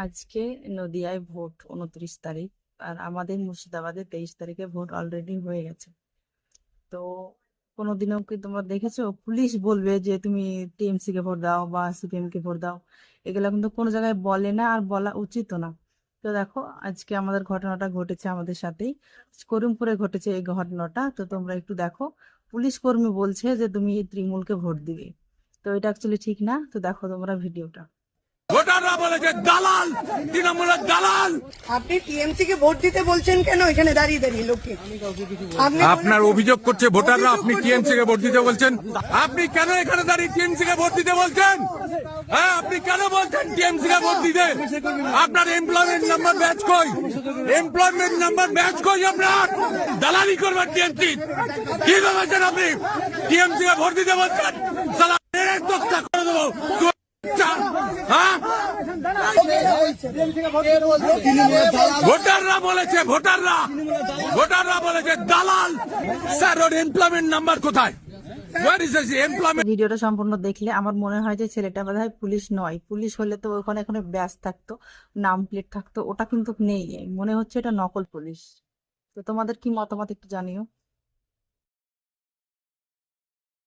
আজকে নদিয়ায় ভোট 29 তারিখ, আর আমাদের মুর্শিদাবাদে 23 তারিখে ভোট অলরেডি হয়ে গেছে। তো কোনোদিনও কি তোমরা দেখেছো পুলিশ বলবে যে তুমি টিএমসি কে ভোট দাও বা সিপিএম কে ভোট দাও? এগুলা কিন্তু কোনো জায়গায় বলে না, আর বলা উচিত না। তো দেখো, আজকে আমাদের ঘটনাটা ঘটেছে আমাদের সাথেই, করিমপুরে ঘটেছে এই ঘটনাটা। তো তোমরা একটু দেখো, পুলিশ কর্মী বলছে যে তুমি তৃণমূলকে ভোট দিবে। তো এটা অ্যাকচুয়ালি ঠিক না। তো দেখো তোমরা ভিডিওটা। ভোটাররা বলেছে দালাল, তৃণমূলের দালাল। আপনি টিএমসি কে ভোট দিতে বলছেন কেন এখানে দাঁড়িয়ে দাঁড়িয়ে লোককে? আপনার অভিযোগ করছে ভোটাররা আপনি টিএমসি কে ভোট দিতে বলছেন। আপনি কেন এখানে দাঁড়িয়ে টিএমসি কে ভোট দিতে বলছেন? হ্যাঁ, আপনি কেন বলছেন টিএমসি কে ভোট দিতে? আপনার এমপ্লয়মেন্ট নাম্বার ব্যাচ কই? এমপ্লয়মেন্ট নাম্বার ব্যাচ কই আপনার? দালালি করবেন টিএমসি। কি ভেবেছেন আপনি টিএমসি কে ভোট দিতে বলছেন? সালা মেরে দোস্তা করে দেবো। হ্যাঁ, ভোটাররা বলেছে, ভোটাররা বলেছে দালাল। স্যার, ওর এমপ্লয়মেন্ট নাম্বার কোথায়? ভিডিওটা সম্পূর্ণ দেখলে আমার মনে হয় যে ছেলেটা বোধহয় পুলিশ নয়। পুলিশ হলে তো ওখানে এখানে ব্যাজ থাকতো, নাম প্লেট থাকতো, ওটা কিন্তু নেই। মনে হচ্ছে এটা নকল পুলিশ। তো তোমাদের কি মতামত একটু জানিও।